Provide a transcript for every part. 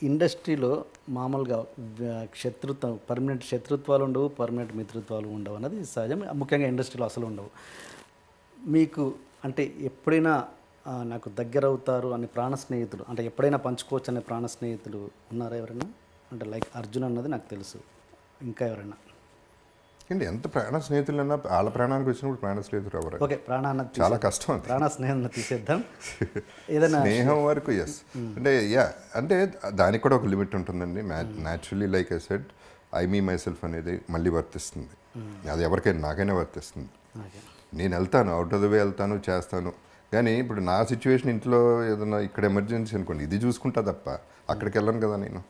ఇండస్ట్రీలో మామూలుగా శత్రుత్వం పర్మనెంట్ శత్రుత్వాలు ఉండవు, పర్మనెంట్ మిత్రుత్వాలు ఉండవు అన్నది సహజం. ముఖ్యంగా ఇండస్ట్రీలో అసలు ఉండవు. మీకు అంటే ఎప్పుడైనా నాకు దగ్గర అవుతారు అనే ప్రాణ స్నేహితులు, అంటే ఎప్పుడైనా పంచుకోవచ్చు అనే ప్రాణ స్నేహితులు ఉన్నారా ఎవరైనా? అంటే లైక్ అర్జున్ అన్నది నాకు తెలుసు, ఇంకా ఎవరైనా? ఏంటి ఎంత ప్రాణ స్నేహితులన్నా వాళ్ళ ప్రాణానికి వచ్చినప్పుడు ప్రాణ స్నేహితులు ఎవరు? ఓకే, ప్రాణాన్ని చాలా కష్టం అది. ప్రాణ స్నేహం తీసేద్దాం. ఏదైనా స్నేహం వరకు ఎస్, అంటే అంటే దానికి కూడా ఒక లిమిట్ ఉంటుందండి. Naturally like I said, I me my self అనేది మళ్ళీ వర్తిస్తుంది. అది ఎవరికైనా, నాకైనా వర్తిస్తుంది. నేను వెళ్తాను, అవుట్ ఆఫ్ ద వే వెళ్తాను, చేస్తాను. కానీ ఇప్పుడు నా సిచ్యువేషన్ ఇంట్లో ఏదైనా ఇక్కడ ఎమర్జెన్సీ అనుకోండి, ఇది చూసుకుంటా తప్ప అక్కడికి వెళ్ళను కదా నేను.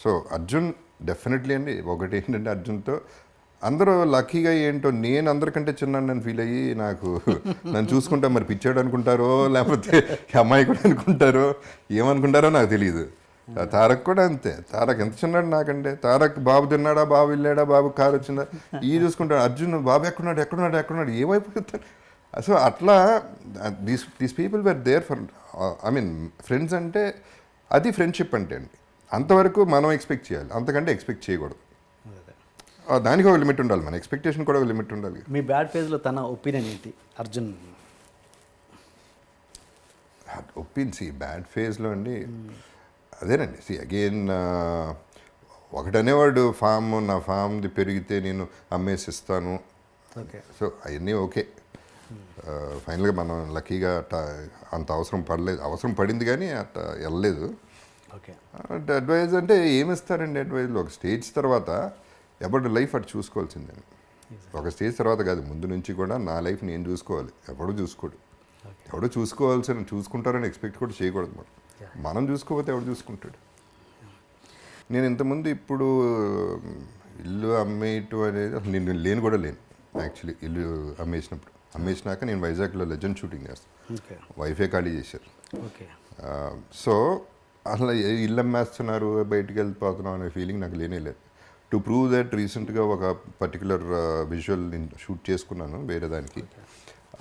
సో అర్జున్ డెఫినెట్లీ అండి. ఒకటి ఏంటంటే అర్జున్తో అందరూ లక్కీగా ఏంటో నేను అందరికంటే చిన్నాను నన్ను ఫీల్ అయ్యి నాకు నన్ను చూసుకుంటా మరి పిచ్చాడు అనుకుంటారో లేకపోతే అమ్మాయి కూడా అనుకుంటారో ఏమనుకుంటారో నాకు తెలియదు. తారక్ కూడా అంతే. తారక్ ఎంత చిన్నాడు నాకంటే. తారక్ బాబు తిన్నాడా, బాబు వెళ్ళాడా, బాబు కారు వచ్చిందా ఈ చూసుకుంటాడు. అర్జున్ బాబు ఎక్కడున్నాడు ఏమైపోతాడు. సో అట్లా these people were there for, I mean friends అంటే అది ఫ్రెండ్షిప్ అంటే అండి. అంతవరకు మనం ఎక్స్పెక్ట్ చేయాలి, అంతకంటే ఎక్స్పెక్ట్ చేయకూడదు. దానికి ఒక లిమిట్ ఉండాలి, మన ఎక్స్పెక్టేషన్ కూడా ఒక లిమిట్ ఉండాలి. మీ బ్యాడ్ ఫేజ్లో తన ఒపీనియన్ ఏంటి అర్జున్? ఒపీనియన్ బ్యాడ్ ఫేజ్లో అండి అదేనండి. అగైన్ ఒకటనేవాడు నా ఫామ్ది పెరిగితే నేను అమ్మేసిస్తాను. సో అవన్నీ ఓకే. ఫైనల్గా మనం లక్కీగా అంత అవసరం పడింది కానీ అట్ట వెళ్ళలేదు. అడ్వైజ్ అంటే ఏమిస్తారండి అడ్వైజ్లో? ఒక స్టేజ్ తర్వాత ఎవరి లైఫ్ అటు చూసుకోవాల్సిందండి. ఒక స్టేజ్ తర్వాత కాదు, ముందు నుంచి కూడా నా లైఫ్ నేను చూసుకోవాలి. ఎవడో చూసుకోడు. ఎవడో చూసుకుంటారని ఎక్స్పెక్ట్ కూడా చేయకూడదు. మనం చూసుకోకపోతే ఎవడు చూసుకుంటాడు? నేను ఇంతకుముందు ఇప్పుడు ఇల్లు అమ్మేయటం అనేది అసలు నేను లేను యాక్చువల్లీ. ఇల్లు అమ్మేసినాక నేను వైజాగ్లో లెజెండ్ షూటింగ్ చేస్తాను. వైఫే ఖాళీ చేశారు. సో అసలు ఇల్లు అమ్మేస్తున్నారు, బయటికి వెళ్ళిపోతున్నాం అనే ఫీలింగ్ నాకు లేదు. టు ప్రూవ్ దట్ రీసెంట్గా ఒక పర్టికులర్ విజువల్ నేను షూట్ చేసుకున్నాను వేరే దానికి.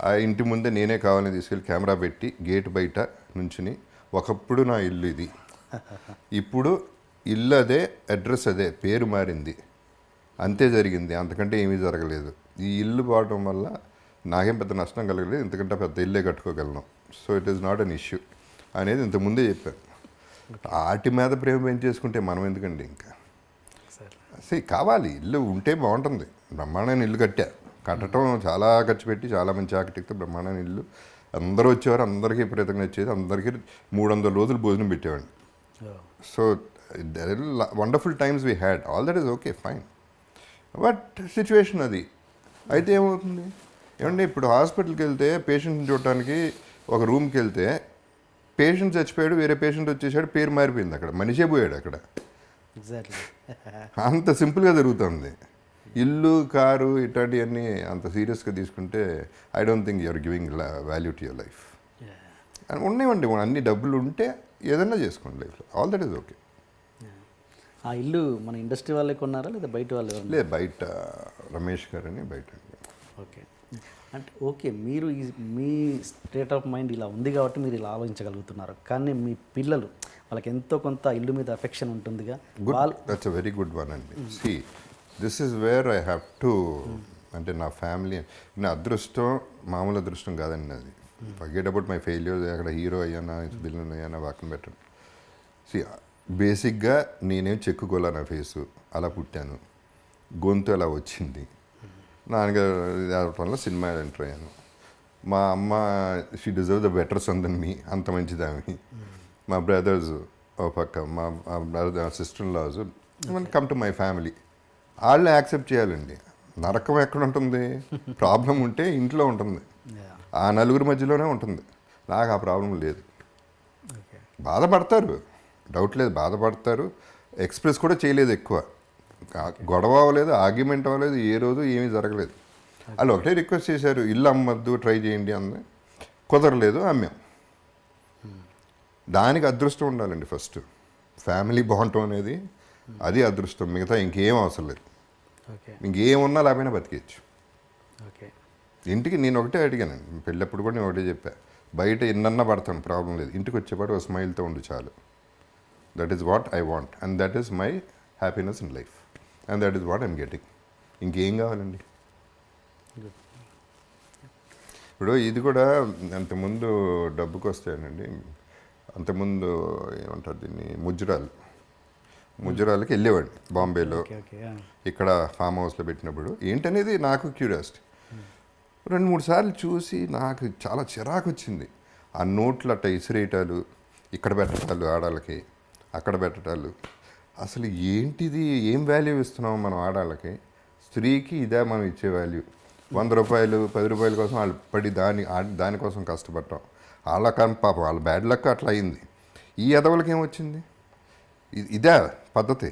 ఆ ఇంటి ముందే నేనే కావాలని తీసుకెళ్ళి కెమెరా పెట్టి గేట్ బయట నుంచుని, ఒకప్పుడు నా ఇల్లు ఇది, ఇప్పుడు ఇల్లు అదే, అడ్రస్ అదే, పేరు మారింది, అంతే జరిగింది, అంతకంటే ఏమీ జరగలేదు. ఈ ఇల్లు పోవడం వల్ల నాకేం పెద్ద నష్టం కలగలేదు, ఇంతకంటే పెద్ద ఇల్లే కట్టుకోగలను. So it is not an issue అనేది ఇంతకుముందే చెప్పాను. వాటి మీద ప్రేమ పెంచేసుకుంటే మనం ఎందుకండి ఇంకా? కావాలి, ఇల్లు ఉంటే బాగుంటుంది. బ్రహ్మాండమైన ఇల్లు కట్టడం చాలా ఖర్చు పెట్టి చాలా మంచి ఆర్కిటెక్ట్తో బ్రహ్మాండమైన ఇల్లు. అందరూ వచ్చేవారు, అందరికీ విపరీతంగా వచ్చేది, అందరికీ 300 రోజులు భోజనం పెట్టేవాడిని. So wonderful times we had, all that is okay fine. But situation అది అయితే ఏమవుతుంది ఏమంటే, ఇప్పుడు హాస్పిటల్కి వెళ్తే పేషెంట్ని చూడటానికి ఒక రూమ్కి వెళ్తే పేషెంట్ చచ్చిపోయాడు, వేరే పేషెంట్ వచ్చేసాడు, పేరు మారిపోయింది, అక్కడ మనిషే పోయాడు అక్కడ. అంత సింపుల్గా జరుగుతుంది. ఇల్లు, కారు ఇట్లాంటివన్నీ అంత సీరియస్గా తీసుకుంటే I don't think you're giving value to your life. ఉన్నాయండి, అన్ని డబ్బులు ఉంటే ఏదన్నా చేసుకోండి లైఫ్లో, ఆల్ దట్ ఈస్ ఓకే. ఆ ఇల్లు మన ఇండస్ట్రీ వాళ్ళే కొన్నారా లేదా బయట వాళ్ళు? లేదు, బయట రమేష్ గారు అని బయట. ఓకే, అంటే ఓకే, మీరు మీ స్టేట్ ఆఫ్ మైండ్ ఇలా ఉంది కాబట్టి మీరు ఇలా ఆలోచించగలుగుతున్నారు. కానీ మీ పిల్లలు, వాళ్ళకి ఎంతో కొంత ఇల్లు మీద అఫెక్షన్ ఉంటుందిగా. That's a very good one అండి. See this is where I have to, అంటే నా ఫ్యామిలీ, నా అదృష్టం మామూలు అదృష్టం కాదండి అది. ఫర్గెట్ అబౌట్ మై ఫెయిల్యూర్స్, అక్కడ హీరో అయ్యానా, విలన్ అయ్యానా పక్కన పెట్టండి. సి బేసిక్గా నేనేం చెక్కుకోలే, నా ఫేసు అలా పుట్టాను, గొంతు అలా వచ్చింది. నాన్నగారు వల్ల సినిమా ఎంటర్ అయ్యాను. మా అమ్మ she deserve the better son than me, అంత మంచిది ఆమె. మా బ్రదర్స్ ఓ పక్క, మా brother sister in laws, come to my family, వాళ్ళని యాక్సెప్ట్ చేయాలండి. నరకం ఎక్కడ ఉంటుంది? ప్రాబ్లం ఉంటే ఇంట్లో ఉంటుంది, ఆ నలుగురి మధ్యలోనే ఉంటుంది. నాకు ఆ ప్రాబ్లం లేదు. బాధపడతారు, డౌట్ లేదు, బాధపడతారు. ఎక్స్ప్రెస్ కూడా చేయలేదు ఎక్కువ, గొడవ అవ్వలేదు, ఆర్గ్యుమెంట్ అవ్వలేదు, ఏ రోజు ఏమీ జరగలేదు. వాళ్ళు ఒకటే రిక్వెస్ట్ చేశారు, ఇల్లు అమ్మద్దు, ట్రై చేయండి అంది. కుదరలేదు, అమ్మాం. దానికి అదృష్టం ఉండాలండి ఫస్ట్. ఫ్యామిలీ బాగుంటాం అనేది అది అదృష్టం, మిగతా ఇంకేం అవసరం లేదు. ఇంకేమున్నా లేకపోయినా బతికేయచ్చు. ఇంటికి నేను ఒకటే అడిగానండి, పెళ్ళప్పుడు కూడా నేను ఒకటే చెప్పా, బయట ఎన్నన్నా పడతాను ప్రాబ్లం లేదు, ఇంటికి వచ్చేపాటు ఒక స్మైల్తో ఉండు చాలు. That is what I want and that is my happiness in life and that is what I'm getting. ఇంకేం కావాలండి? ఇప్పుడు ఇది కూడా అంతకుముందు డబ్బుకి వస్తాయనండి, అంతకుముందు ఏమంటారు దీన్ని, ముజ్జరాలకి వెళ్ళేవాడిని బాంబేలో, ఓకే ఓకే ఇక్కడ ఫామ్ హౌస్లో పెట్టినప్పుడు. ఏంటనేది నాకు క్యూరియాసిటీ. 2-3 సార్లు చూసి నాకు చాలా చిరాకు వచ్చింది. ఆ నోట్లు అట్ట ఇసిరేయటాలు, ఇక్కడ పెట్టటాలు ఆడాళ్ళకి, అక్కడ పెట్టటాలు. అసలు ఏంటిది, ఏం వాల్యూ ఇస్తున్నాం మనం ఆడాళ్ళకి? స్త్రీకి ఇదే మనం ఇచ్చే వాల్యూ? 100 రూపాయలు 10 రూపాయల కోసం వాళ్ళు పడి దానికోసం కష్టపడటం. వాళ్ళ కానీ పాపం వాళ్ళ బ్యాడ్ లక్ అట్లా అయింది. ఈ ఎదవలకి ఏమొచ్చింది? ఇదే పద్ధతి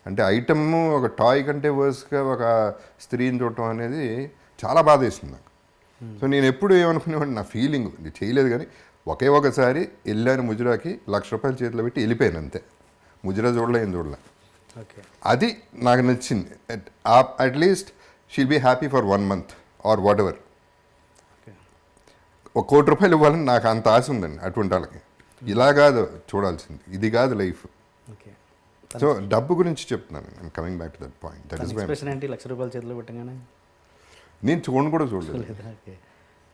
అంటే ఐటమ్ ఒక టాయ్ కంటే వర్స్గా ఒక స్త్రీని చూడటం అనేది చాలా బాధ వేసింది నాకు. సో నేను ఎప్పుడు ఏమనుకునేవాడిని, నా ఫీలింగ్ ఇది చేయలేదు కానీ ఒకసారి వెళ్ళాను ముజరాకి, ₹1,00,000 చేతిలో పెట్టి వెళ్ళిపోయాను అంతే. ముజరా చూడలే, ఏం చూడలే. ఓకే అది నాకు నచ్చింది. At least she'll be happy for 1 month or whatever. Okay ₹1,00,00,000 ఇవ్వాలని నాకు అంత ఆశ ఉందండి అటువంటి వాళ్ళకి. ఇలా కాదు చూడాల్సింది, ఇది కాదు లైఫ్. ఓకే సో డబ్బు గురించి చెప్తున్నాను. I'm coming back to that point. That is my expression ఏంటి ₹1,00,000 చేతిలో పెట్టగానే? నేను చూడను కూడా చూడలేదు. ఓకే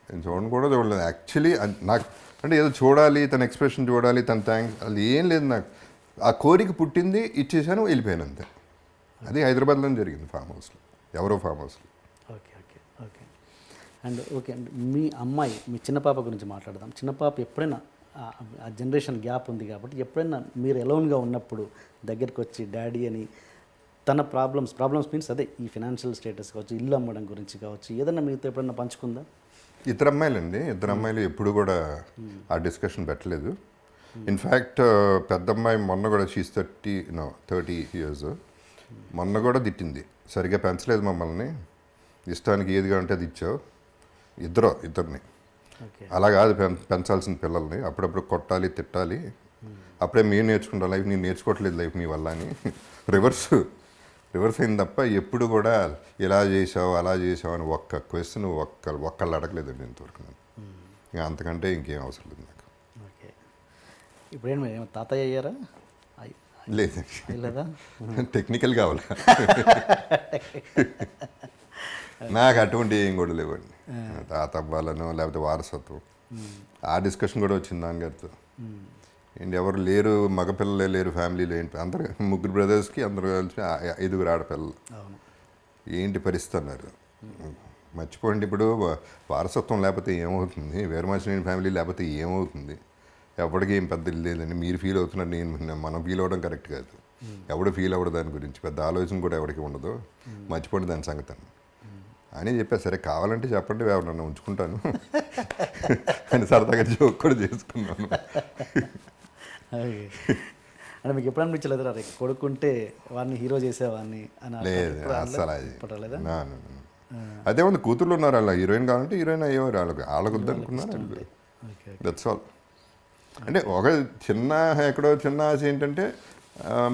నేను చూడను కూడా చూడలేదు యాక్చువల్లీ. నాకు అంటే ఏదో చూడాలి, తన ఎక్స్ప్రెషన్ చూడాలి, తన థ్యాంక్స్, అది ఏం లేదు నాకు. ఆ కోరిక పుట్టింది, ఇచ్చేసాను, వెళ్ళిపోయాను అంతే. అది హైదరాబాద్లో జరిగింది ఫామ్ హౌస్లో, ఎవరో ఫామ్ హౌస్లో. Okay okay okay and okay and మీ అమ్మాయి, మీ చిన్న పాప గురించి మాట్లాడదాం. చిన్న పాప ఎప్పుడైనా ఆ జనరేషన్ గ్యాప్ ఉంది కాబట్టి ఎప్పుడైనా మీరు ఎలోన్గా ఉన్నప్పుడు దగ్గరికి వచ్చి డాడీ అని తన ప్రాబ్లమ్స్ మీన్స్ అదే ఈ ఫినాన్షియల్ స్టేటస్ కావచ్చు, ఇల్లు అమ్మడం గురించి కావచ్చు, ఏదైనా మీతో ఎప్పుడైనా పంచుకుందా? ఇద్దరు అమ్మాయిలు ఎప్పుడు కూడా ఆ డిస్కషన్ పెట్టలేదు. ఇన్ఫ్యాక్ట్ పెద్ద అమ్మాయి మొన్న కూడా షీస్ 30 years, మొన్న కూడా తిట్టింది, సరిగ్గా పెంచలేదు మమ్మల్ని, ఇష్టానికి ఏది కావాలంటే అది ఇచ్చావు. ఇద్దరిని ఓకే అలా కాదు పెంచాల్సిన పిల్లల్ని, అప్పుడప్పుడు కొట్టాలి, తిట్టాలి, అప్పుడే మేము నేర్చుకుంటాం లైఫ్, నేను నేర్చుకోవట్లేదు లైఫ్ నీ వల్ల అని రివర్స్ అయింది తప్ప ఎప్పుడు కూడా ఇలా చేసావు అలా చేసావు అని ఒక్క క్వశ్చన్ ఒక్కళ్ళు అడగలేదండి ఇంతవరకు. నేను ఇంకా అంతకంటే ఇంకేం అవసరం లేదు నాకు. ఓకే ఇప్పుడేం తాతయ్య అయ్యారా? లేదండి, లేదా? టెక్నికల్ కావాలి నాకు. అటువంటి ఏం కూడా లేవండి, తాత అవ్వాలను లేకపోతే వారసత్వం. ఆ డిస్కషన్ కూడా వచ్చింది నాన్నగారితో. ఏంటి ఎవరు లేరు, మగపిల్లలే లేరు ఫ్యామిలీలో, ఏంటి అందరు 3 బ్రదర్స్కి అందరూ కలిసి 5 ఆడపిల్లలు, అవును ఏంటి పరిస్థితి అన్నారు. మర్చిపోండి, ఇప్పుడు వారసత్వం లేకపోతే ఏమవుతుంది, వీరమాచినేని ఫ్యామిలీ లేకపోతే ఏమవుతుంది, ఎవరికి ఏం పెద్ద లేదండి. మీరు ఫీల్ అవుతున్నారు, మనం ఫీల్ అవ్వడం కరెక్ట్ కాదు. ఎవడు ఫీల్ అవ్వడు దాని గురించి, పెద్ద ఆలోచన కూడా ఎవరికి ఉండదు, మర్చిపోండి దాని సంగతి అని చెప్పారు. సరే కావాలంటే చెప్పండి, నన్ను ఉంచుకుంటాను అని సరదాగా జోక్ కూడా చేసుకున్నాను. ఓకే అంటే మీకు ఎప్పుడు అనిపించలేదు రే కొడుకుంటే వాడిని హీరో చేసేవాడిని అని? లేదు అసలు అది పట్టలేదా? అదే ఉంది, కూతుర్లు ఉన్నారు, అలా హీరోయిన్ కావాలంటే హీరోయిన్ అయ్యేవారు, వాళ్ళకు వద్దనుకున్నారు. Okay that's all. అంటే ఒక ఎక్కడో చిన్న ఆశ ఏంటంటే,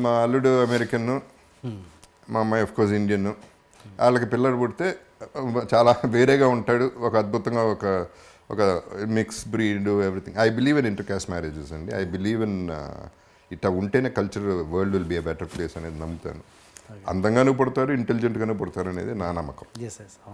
మా అల్లుడు అమెరికన్, మా అమ్మాయి ఆఫ్కోర్స్ ఇండియన్, వాళ్ళకి పిల్లలు పుడితే చాలా వేరేగా ఉంటాడు, ఒక అద్భుతంగా ఒక mix breed everything. I believe in inter caste marriages అండి. ఐ బిలీవ్ ఇన్ ఇట్లా ఉంటేనే culture world will be a better place అనేది నమ్ముతాను. అందంగానూ పుడతారు, ఇంటెలిజెంట్గానూ పుడతారు అనేది నా నమ్మకం. Yes yes